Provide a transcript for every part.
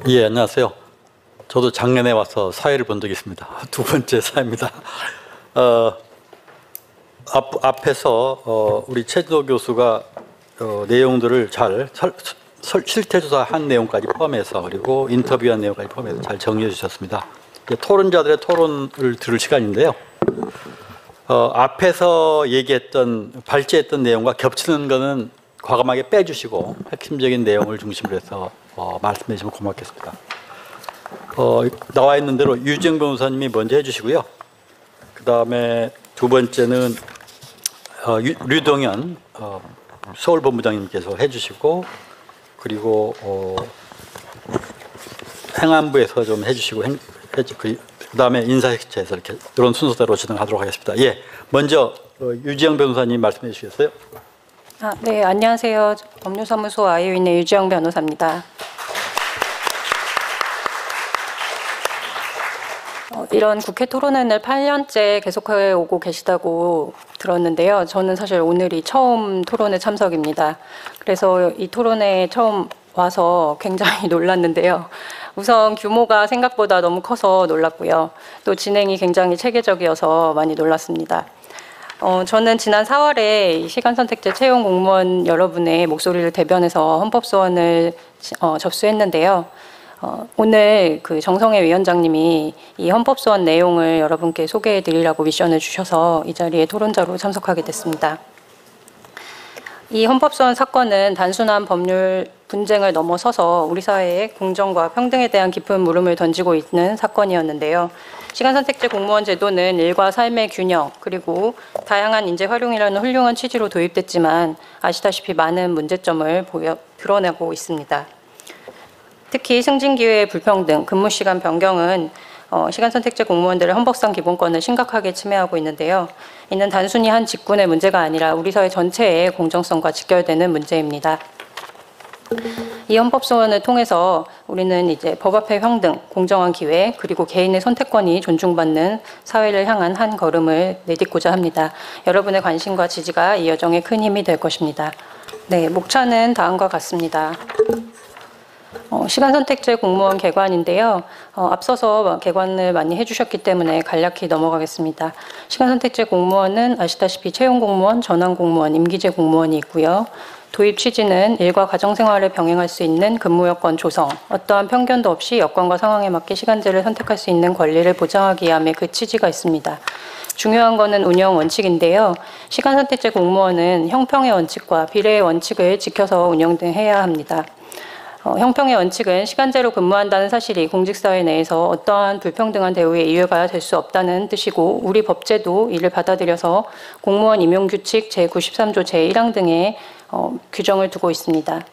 예, 안녕하세요. 저도 작년에 와서 사회를 본 적이 있습니다. 두 번째 사회입니다. 앞에서 우리 최진호 교수가 내용들을 잘 실태조사한 내용까지 포함해서 그리고 인터뷰한 내용까지 포함해서 잘 정리해 주셨습니다. 이제 토론자들의 토론을 들을 시간인데요. 앞에서 얘기했던 발제했던 내용과 겹치는 거는 과감하게 빼주시고 핵심적인 내용을 중심으로 해서 말씀해 주시면 고맙겠습니다. 나와 있는 대로 유지영 변호사님이 먼저 해주시고요. 그 다음에 두 번째는 류동현 서울본부장님께서 해주시고, 그리고 행안부에서 좀 해주시고, 그 다음에 인사혁체에서 이렇게 이런 순서대로 진행하도록 하겠습니다. 예, 먼저 유지영 변호사님 말씀해 주시겠어요? 네, 안녕하세요. 법률사무소 아이윈의 유지영 변호사입니다. 이런 국회 토론회를 8년째 계속해 오고 계시다고 들었는데요. 저는 사실 오늘이 처음 토론회 참석입니다. 그래서 이 토론회에 처음 와서 굉장히 놀랐는데요. 우선 규모가 생각보다 너무 커서 놀랐고요. 또 진행이 굉장히 체계적이어서 많이 놀랐습니다. 저는 지난 4월에 시간선택제 채용 공무원 여러분의 목소리를 대변해서 헌법소원을 접수했는데요. 오늘 그 정성애 위원장님이 이 헌법소원 내용을 여러분께 소개해 드리라고 미션을 주셔서 이 자리에 토론자로 참석하게 됐습니다. 이 헌법소원 사건은 단순한 법률 분쟁을 넘어서서 우리 사회의 공정과 평등에 대한 깊은 물음을 던지고 있는 사건이었는데요. 시간선택제 공무원 제도는 일과 삶의 균형 그리고 다양한 인재 활용이라는 훌륭한 취지로 도입됐지만 아시다시피 많은 문제점을 드러내고 있습니다. 특히 승진기회의 불평등, 근무시간 변경은 시간선택제 공무원들의 헌법상 기본권을 심각하게 침해하고 있는데요. 이는 단순히 한 직군의 문제가 아니라 우리 사회 전체의 공정성과 직결되는 문제입니다. 이 헌법소원을 통해서 우리는 이제 법 앞의 평등, 공정한 기회, 그리고 개인의 선택권이 존중받는 사회를 향한 한 걸음을 내딛고자 합니다. 여러분의 관심과 지지가 이 여정에 큰 힘이 될 것입니다. 네, 목차는 다음과 같습니다. 시간선택제 공무원 개관인데요. 앞서서 개관을 많이 해주셨기 때문에 간략히 넘어가겠습니다. 시간선택제 공무원은 아시다시피 채용공무원, 전환공무원, 임기제 공무원이 있고요. 도입 취지는 일과 가정생활을 병행할 수 있는 근무여건 조성, 어떠한 편견도 없이 여건과 상황에 맞게 시간제를 선택할 수 있는 권리를 보장하기 위함의 그 취지가 있습니다. 중요한 것은 운영 원칙인데요. 시간선택제 공무원은 형평의 원칙과 비례의 원칙을 지켜서 운영해야 합니다. 형평의 원칙은 시간제로 근무한다는 사실이 공직사회 내에서 어떠한 불평등한 대우의 이유가 될 수 없다는 뜻이고, 우리 법제도 이를 받아들여서 공무원 임용규칙 제93조 제1항 등의 규정을 두고 있습니다.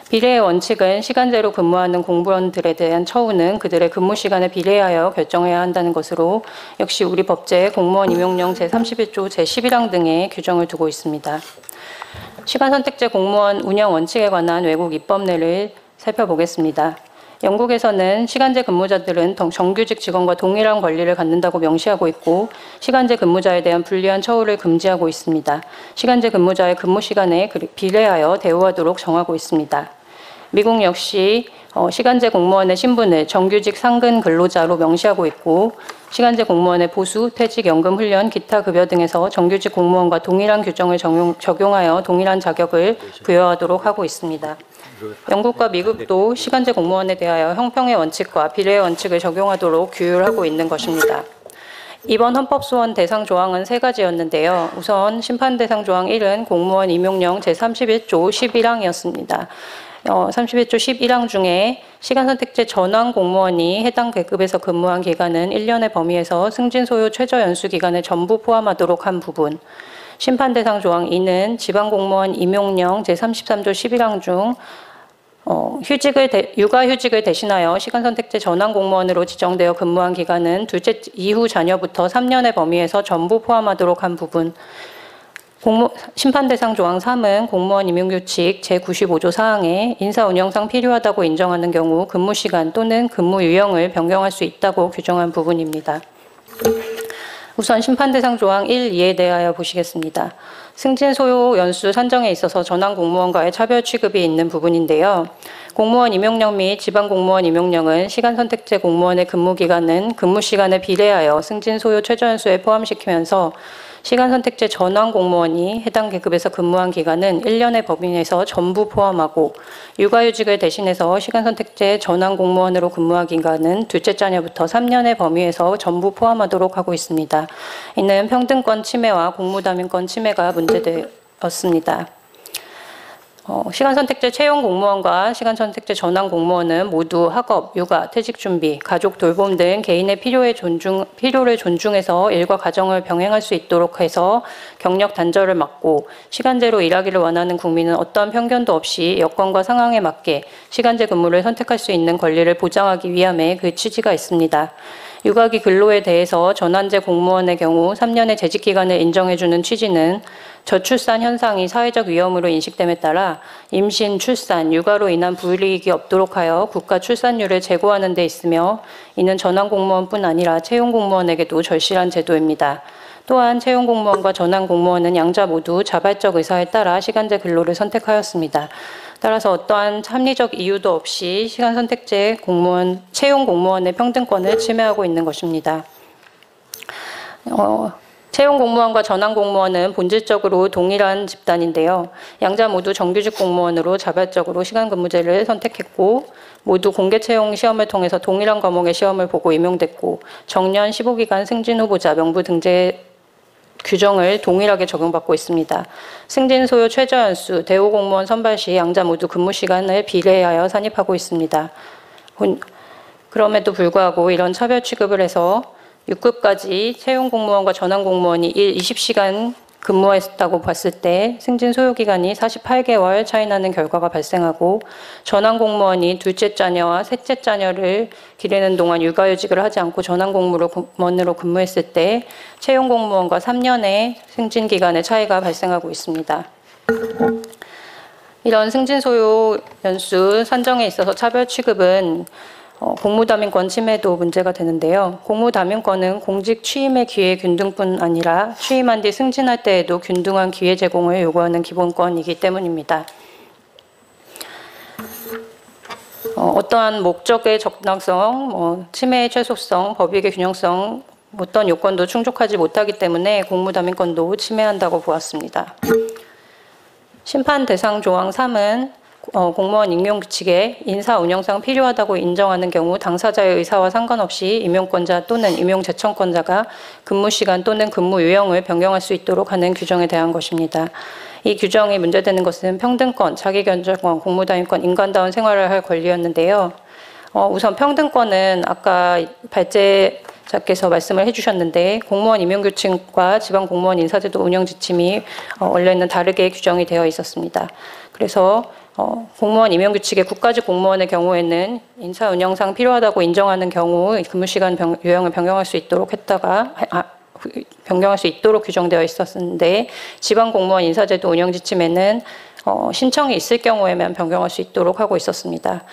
비례의 원칙은 시간제로 근무하는 공무원들에 대한 처우는 그들의 근무 시간에 비례하여 결정해야 한다는 것으로 역시 우리 법제 공무원 임용령 제31조 제11항 등의 규정을 두고 있습니다. 시간선택제 공무원 운영 원칙에 관한 외국 입법례를 살펴보겠습니다. 영국에서는 시간제 근무자들은 정규직 직원과 동일한 권리를 갖는다고 명시하고 있고, 시간제 근무자에 대한 불리한 처우를 금지하고 있습니다. 시간제 근무자의 근무 시간에 비례하여 대우하도록 정하고 있습니다. 미국 역시 시간제 공무원의 신분을 정규직 상근 근로자로 명시하고 있고, 시간제 공무원의 보수, 퇴직, 연금, 훈련, 기타 급여 등에서 정규직 공무원과 동일한 규정을 적용하여 동일한 자격을 부여하도록 하고 있습니다. 영국과 미국도 시간제 공무원에 대하여 형평의 원칙과 비례의 원칙을 적용하도록 규율하고 있는 것입니다. 이번 헌법소원 대상 조항은 3가지였는데요. 우선 심판 대상 조항 1은 공무원 임용령 제31조 11항이었습니다. 31조 11항 중에 시간선택제 전환 공무원이 해당 계급에서 근무한 기간은 1년의 범위에서 승진 소요 최저 연수 기간을 전부 포함하도록 한 부분, 심판 대상 조항 2는 지방공무원 임용령 제33조 11항 중 육아휴직을 대신하여 시간선택제 전환공무원으로 지정되어 근무한 기간은 둘째 이후 자녀부터 3년의 범위에서 전부 포함하도록 한 부분, 심판 대상 조항 3은 공무원 임용규칙 제95조 사항에 인사 운영상 필요하다고 인정하는 경우 근무시간 또는 근무 유형을 변경할 수 있다고 규정한 부분입니다. 우선 심판 대상 조항 1, 2에 대하여 보시겠습니다. 승진 소요 연수 산정에 있어서 전환 공무원과의 차별 취급이 있는 부분인데요. 공무원 임용령 및 지방 공무원 임용령은 시간 선택제 공무원의 근무 기간은 근무 시간에 비례하여 승진 소요 최저 연수에 포함시키면서 시간 선택제 전환 공무원이 해당 계급에서 근무한 기간은 1년의 범위에서 전부 포함하고 육아휴직을 대신해서 시간 선택제 전환 공무원으로 근무한 기간은 둘째 자녀부터 3년의 범위에서 전부 포함하도록 하고 있습니다. 이는 평등권 침해와 공무담임권 침해가 문제되었습니다. 시간 선택제 채용 공무원과 시간 선택제 전환 공무원은 모두 학업, 육아, 퇴직 준비, 가족 돌봄 등 개인의 필요를 존중해서 일과 가정을 병행할 수 있도록 해서 경력 단절을 막고 시간제로 일하기를 원하는 국민은 어떠한 편견도 없이 여건과 상황에 맞게 시간제 근무를 선택할 수 있는 권리를 보장하기 위함에 그 취지가 있습니다. 육아기 근로에 대해서 전환제 공무원의 경우 3년의 재직기간을 인정해주는 취지는 저출산 현상이 사회적 위험으로 인식됨에 따라 임신, 출산, 육아로 인한 불이익이 없도록 하여 국가 출산율을 제고하는 데 있으며 이는 전환 공무원뿐 아니라 채용 공무원에게도 절실한 제도입니다. 또한 채용 공무원과 전환 공무원은 양자 모두 자발적 의사에 따라 시간제 근로를 선택하였습니다. 따라서 어떠한 합리적 이유도 없이 시간 선택제 공무원, 채용 공무원의 평등권을 침해하고 있는 것입니다. 채용 공무원과 전환 공무원은 본질적으로 동일한 집단인데요. 양자 모두 정규직 공무원으로 자발적으로 시간 근무제를 선택했고 모두 공개 채용 시험을 통해서 동일한 과목의 시험을 보고 임용됐고 정년 15기간 승진 후보자 명부 등재 규정을 동일하게 적용받고 있습니다. 승진 소요 최저 연수, 대우 공무원 선발 시 양자 모두 근무 시간을 비례하여 산입하고 있습니다. 그럼에도 불구하고 이런 차별 취급을 해서 6급까지 채용 공무원과 전환 공무원이 20시간 근무했다고 봤을 때 승진 소요 기간이 48개월 차이 나는 결과가 발생하고 전환 공무원이 둘째 자녀와 셋째 자녀를 기르는 동안 육아휴직을 하지 않고 전환 공무원으로 근무했을 때 채용 공무원과 3년의 승진 기간의 차이가 발생하고 있습니다. 이런 승진 소요 연수 산정에 있어서 차별 취급은 공무담임권 침해도 문제가 되는데요. 공무담임권은 공직 취임의 기회 균등뿐 아니라 취임한 뒤 승진할 때에도 균등한 기회 제공을 요구하는 기본권이기 때문입니다. 어떠한 목적의 적당성, 침해의 최소성, 법익의 균형성 어떤 요건도 충족하지 못하기 때문에 공무담임권도 침해한다고 보았습니다. 심판 대상 조항 3은 공무원 임용 규칙에 인사 운영상 필요하다고 인정하는 경우 당사자의 의사와 상관없이 임용권자 또는 임용 제청권자가 근무 시간 또는 근무 유형을 변경할 수 있도록 하는 규정에 대한 것입니다. 이 규정이 문제되는 것은 평등권, 자기결정권, 공무담임권, 인간다운 생활을 할 권리였는데요. 우선 평등권은 아까 발제자께서 말씀을 해주셨는데 공무원 임용규칙과 지방공무원 인사제도 운영지침이 원래는 다르게 규정이 되어 있었습니다. 그래서 공무원 임용규칙의 국가직 공무원의 경우에는 인사 운영상 필요하다고 인정하는 경우 근무시간 유형을 변경할 수 있도록 변경할 수 있도록 규정되어 있었는데 지방공무원 인사제도 운영지침에는 신청이 있을 경우에만 변경할 수 있도록 하고 있었습니다.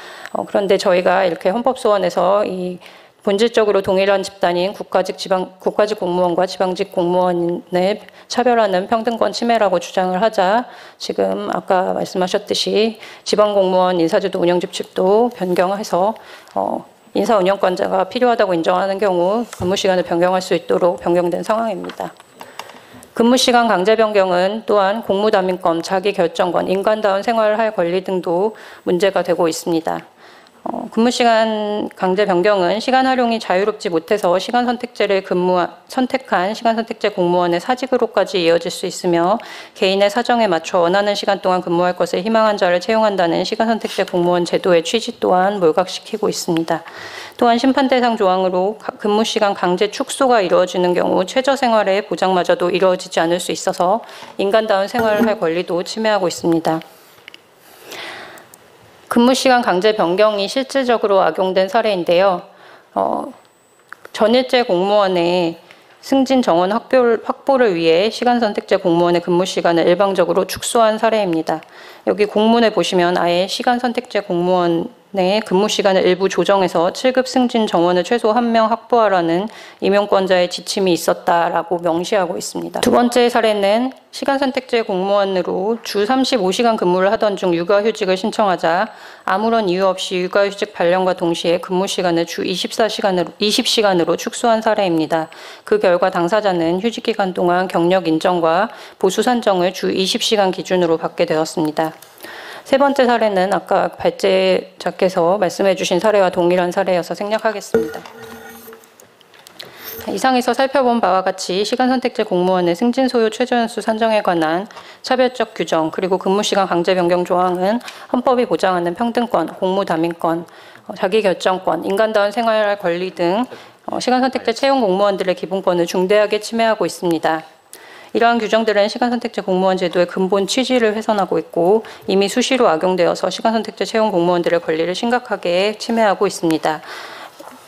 그런데 저희가 이렇게 헌법소원에서 이 본질적으로 동일한 집단인 국가직 공무원과 지방직 공무원을 차별하는 평등권 침해라고 주장을 하자 지금 아까 말씀하셨듯이 지방공무원 인사제도 운영지침도 변경해서 인사운영권자가 필요하다고 인정하는 경우 근무시간을 변경할 수 있도록 변경된 상황입니다. 근무시간 강제 변경은 또한 공무담임권, 자기결정권, 인간다운 생활을 할 권리 등도 문제가 되고 있습니다. 근무시간 강제 변경은 시간 활용이 자유롭지 못해서 시간 선택제를 선택한 시간 선택제 공무원의 사직으로까지 이어질 수 있으며 개인의 사정에 맞춰 원하는 시간 동안 근무할 것을 희망한 자를 채용한다는 시간 선택제 공무원 제도의 취지 또한 몰각시키고 있습니다. 또한 심판 대상 조항으로 근무시간 강제 축소가 이루어지는 경우 최저 생활의 보장마저도 이루어지지 않을 수 있어서 인간다운 생활을 할 권리도 침해하고 있습니다. 근무시간 강제 변경이 실질적으로 악용된 사례인데요. 전일제 공무원의 승진 정원 확보를 위해 시간 선택제 공무원의 근무시간을 일방적으로 축소한 사례입니다. 여기 공문에 보시면 아예 시간 선택제 공무원 내 근무 시간을 일부 조정해서 7급 승진 정원을 최소 1명 확보하라는 임용권자의 지침이 있었다라고 명시하고 있습니다. 두 번째 사례는 시간 선택제 공무원으로 주 35시간 근무를 하던 중 육아휴직을 신청하자 아무런 이유 없이 육아휴직 발령과 동시에 근무 시간을 주 20시간으로 축소한 사례입니다. 그 결과 당사자는 휴직 기간 동안 경력 인정과 보수 산정을 주 20시간 기준으로 받게 되었습니다. 세 번째 사례는 아까 발제자께서 말씀해 주신 사례와 동일한 사례여서 생략하겠습니다. 이상에서 살펴본 바와 같이 시간선택제 공무원의 승진 소요 최저연수 산정에 관한 차별적 규정 그리고 근무시간 강제 변경 조항은 헌법이 보장하는 평등권, 공무담임권, 자기결정권, 인간다운 생활 권리 등 시간선택제 채용 공무원들의 기본권을 중대하게 침해하고 있습니다. 이러한 규정들은 시간선택제 공무원 제도의 근본 취지를 훼손하고 있고 이미 수시로 악용되어서 시간선택제 채용 공무원들의 권리를 심각하게 침해하고 있습니다.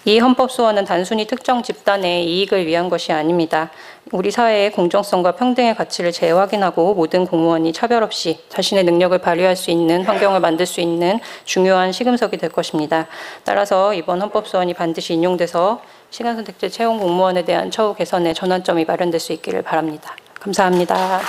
이 헌법 소원은 단순히 특정 집단의 이익을 위한 것이 아닙니다. 우리 사회의 공정성과 평등의 가치를 재확인하고 모든 공무원이 차별 없이 자신의 능력을 발휘할 수 있는 환경을 만들 수 있는 중요한 시금석이 될 것입니다. 따라서 이번 헌법 소원이 반드시 인용돼서 시간선택제 채용 공무원에 대한 처우 개선의 전환점이 마련될 수 있기를 바랍니다. 감사합니다.